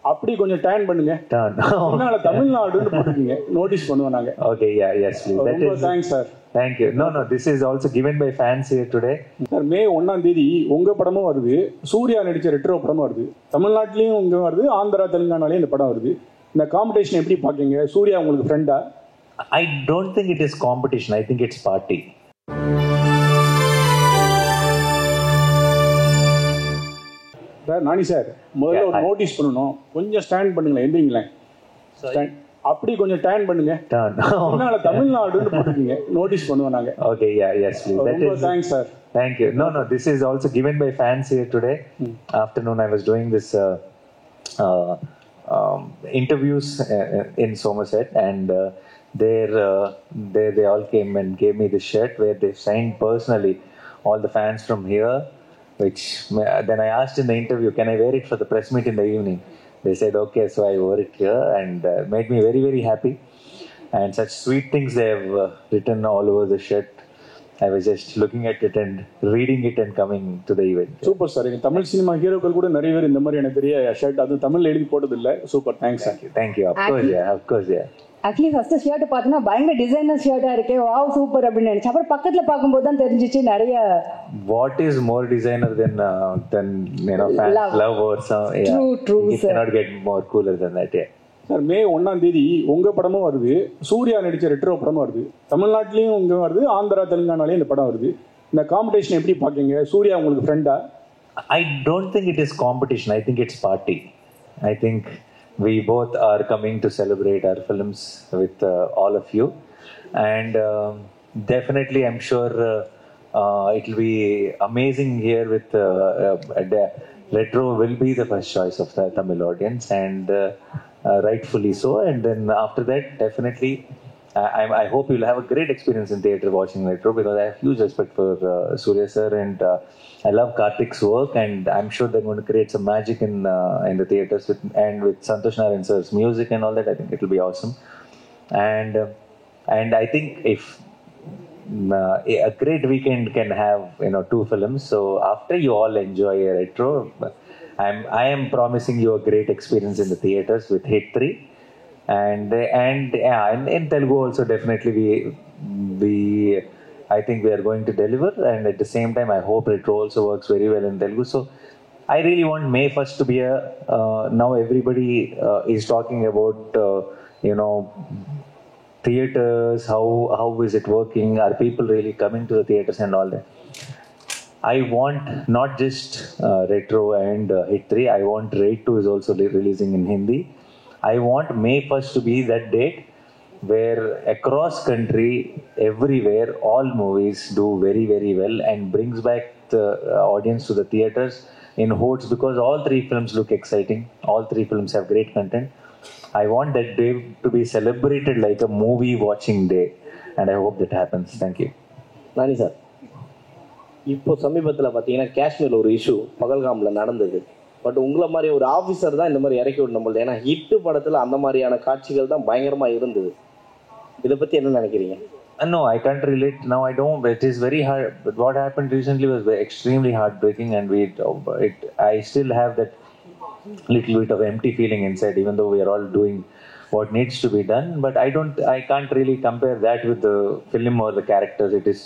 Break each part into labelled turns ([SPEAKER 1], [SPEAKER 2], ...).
[SPEAKER 1] அப்படி கொஞ்சம் டேன் பண்ணுங்க. முன்னால தமிழ்நாடுன்னு போட்டுருக்கீங்க, நோட்டீஸ் பண்ணுவோம் நாங்க.
[SPEAKER 2] Okay, yeah, yes, please.
[SPEAKER 1] ரொம்ப thanks sir.
[SPEAKER 2] Thank you. No, this is also given by fans here today.
[SPEAKER 1] Sir, May 1ஆம் தேதி உங்க படமும் வருது, சூர்யா நடிச்ச ரெட்ரோ படமும் வருது. தமிழ்நாட்டிலையும் இங்க வருது, ஆந்திரா தெலுங்கானாலையும் இந்த படம் வருது. இந்த காம்படிஷன் எப்படி பாக்கீங்க? சூர்யா உங்களுக்கு ஃப்ரெண்டா?
[SPEAKER 2] I don't think it is competition. I think it's party.
[SPEAKER 1] Sir, Nani sir, முதல்ல ஒரு நோட்டீஸ் பண்ணணும். கொஞ்சம் ஸ்டாண்ட் பண்ணுங்களேன், எந்திரிங்களேன். அப்படி கொஞ்சம் டேன் பண்ணுங்க. முன்னால தமிழ்நாடுன்னு போட்டுருக்கீங்க, நோட்டீஸ் பண்ணுவோம் நாங்க.
[SPEAKER 2] Okay, yeah, yes, please.
[SPEAKER 1] ரொம்ப thanks sir.
[SPEAKER 2] Thank you. No, this is also given by fans here today. Afternoon, I was doing this interviews in Somerset, and they all came and gave me this shirt where they signed personally all the fans from here. Which then I asked in the interview, can I wear it for the press meet in the evening? They said okay, so I wore it here, and made me very, very happy. And such sweet things they have written all over the shirt. I was just looking at it and reading it and coming to the event.
[SPEAKER 1] Super sir. எங்க Tamil cinema ஹீரோக்கள் கூட நிறைய பேர் இந்த மாதிரி எனக்கு பெரிய shirt அது தமிழ்ல எழுதி போட்டது இல்ல. Super, thanks sir.
[SPEAKER 2] Thank you. Of course, yeah.
[SPEAKER 3] Actually first shirt பார்த்தோன்னா பயங்கர டிசைனர் ஷர்ட்டா இருக்கே, வாவ் சூப்பர் அப்படின்னு நினைச்சேன். அப்புறம் பக்கத்துல பார்க்கும்போது தான் தெரிஞ்சிச்சு நிறைய.
[SPEAKER 2] What is more designer than fans love or some? Yeah.
[SPEAKER 3] True,
[SPEAKER 2] you cannot get more cooler than that. Yeah.
[SPEAKER 1] Sir, May 1ஆம் தேதி உங்க படமும் வருது, சூர்யா நடிச்ச ரெட்ரோ படமும் வருது. தமிழ்நாட்டிலையும் இங்க வருது, ஆந்திரா தெலுங்கானாலையும் இந்த படம் வருது. இந்த காம்படிஷன் எப்படி பாக்கீங்க? சூர்யா உங்களுக்கு ஃப்ரெண்டா?
[SPEAKER 2] I don't think it is competition. I think it's party. I think we both are coming to celebrate our films with all of you, and definitely I'm sure it will be amazing here with retro will be the first choice of the Tamil audience, and rightfully so. And then after that, definitely I hope you'll have a great experience in theatre watching retro, because I have huge respect for Surya sir, and I love Karthik's work, and I'm sure they're going to create some magic in the theatres with Santosh Narayan sir's music and all that. I think it will be awesome, and I think if a great weekend can have 2 films. So after you all enjoy a retro, I am promising you a great experience in the theatres with Hit 3, and in Telugu also definitely we I think we are going to deliver, and at the same time I hope retro also works very well in Telugu. So I really want May 1st to be now everybody is talking about theaters, how is it working, are people really coming to the theaters and all that. I want not just retro and Hit 3, I want Raid 2 is also releasing in Hindi. I want May 1st to be that date where across country, everywhere, all movies do very, very well and brings back the audience to the theaters in hordes, because all 3 films look exciting. All 3 films have great content. I want that day to be celebrated like a movie watching day, and I hope that happens. Thank you.
[SPEAKER 4] Nani sir, இப்போ சமீபத்தில் பார்த்தீங்கன்னா காஷ்மீரில் ஒரு issue பகல்காமில் நடந்தது. But உங்களை மாதிரி ஒரு officer தான் இந்த மாதிரி இறக்கி விடணும் போது, ஏன்னா ஹிட்டு படத்தில் அந்த மாதிரியான காட்சிகள் தான் பயங்கரமாக இருந்தது. இதை பற்றி என்ன நினைக்கிறீங்க?
[SPEAKER 2] No, I can't relate. Now I don't. It is very hard. But what happened recently was extremely heartbreaking, and I still have that little bit of empty feeling inside, even though we are all doing what needs to be done. But I can't really compare that with the film or the characters. It is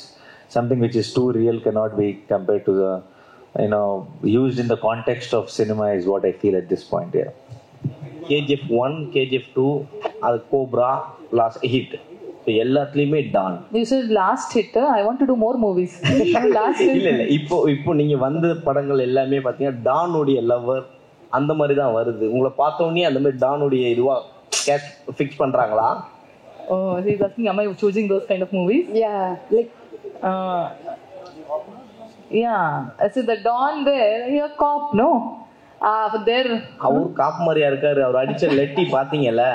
[SPEAKER 2] something which is too real, cannot be compared to the used in the context of cinema is what I feel at this point. Yeah.
[SPEAKER 4] KGF 1, KGF 2, அது Cobra, last hit. So எல்லாத்துலயுமே Don.
[SPEAKER 3] You said last hit. I want to do more movies. Last hit.
[SPEAKER 4] இல்ல இப்போ நீங்க வந்த படங்கள் எல்லாமே பாத்தீங்கன்னா டானுடைய lower அந்த மாதிரி தான் வருது. உங்களை பார்த்த உடனே அந்த மாதிரி டானுடைய இதுவா கேஷ் ஃபிக்ஸ் பண்றாங்களா?
[SPEAKER 3] Oh, he's asking, am I choosing those kind of movies?
[SPEAKER 5] Yeah, like
[SPEAKER 3] I see the Don there, you're a cop, no? There
[SPEAKER 4] அவர் காப் மாதிரியா இருக்காரு. அவர் அடிச்ச லெட்டி பாத்தீங்கல்ல?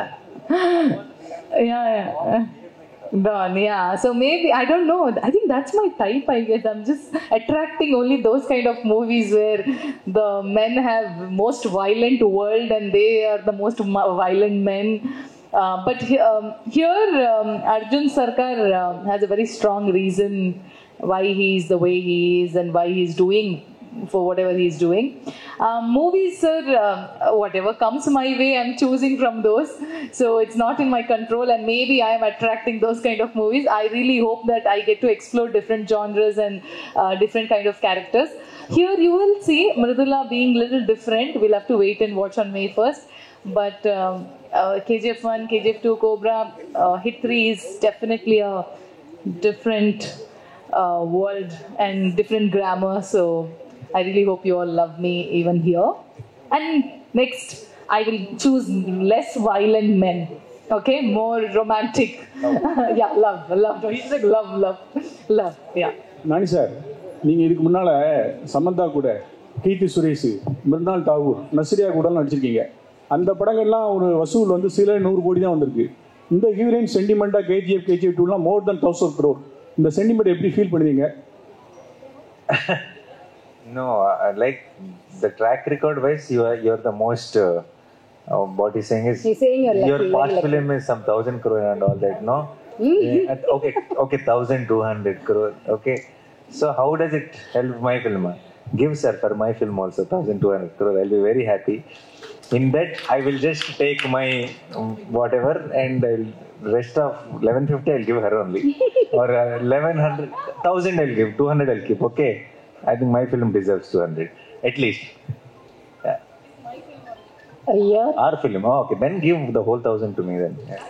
[SPEAKER 3] Yeah. Don, yeah. So maybe, I don't know. I think that's my type, I guess. I'm just attracting only those kind of movies where the men have most violent world and they are the most violent men. But here, Arjun Sarkar has a very strong reason why he is the way he is and why he is doing for whatever he's doing. Movies, sir, whatever comes my way, I'm choosing from those. So it's not in my control, and maybe I am attracting those kind of movies. I really hope that I get to explore different genres and different kind of characters. Here you will see Mridula being little different. We'll have to wait and watch on May 1st. But KGF 1, KGF 2, Cobra, Hit 3 is definitely a different world and different grammar. So I really hope you all love me even here. And next, I will choose less violent men. Okay, more romantic. Yeah, love. He's like love. Yeah.
[SPEAKER 1] Nani sir, நீங்கள் இதுக்கு முன்னால் சமந்தா கூட, கீர்த்தி சுரேஷ், மிருனால் தாகூர், நஸ்ரியா கூட நடிச்சிருக்கீங்க. அந்த படங்கள்லாம் ஒரு வசூல் வந்து சில 100 கோடி தான் வந்திருக்கு. இந்த ஹீரோயின் சென்டிமெண்ட்டாக KGF 2லாம் more than 1000 crore. இந்த சென்டிமெண்ட் எப்படி ஃபீல் பண்ணுவீங்க?
[SPEAKER 2] No, like the track record wise, you're the most. What he's saying is, your past film is some 1000 crore and all that, no? Okay, 1200 crore. Okay, so how does it help my film? Give sir for my film also 1200 crore. I'll be very happy. In that, I will just take my whatever and rest of 1150 I'll give her only, or 1100, 1000 I'll give, 200 I'll keep. Okay, I think my film deserves 200 at least.
[SPEAKER 3] Yeah.
[SPEAKER 2] Our film. Oh, okay, then give the whole 1000 to me then. Yeah.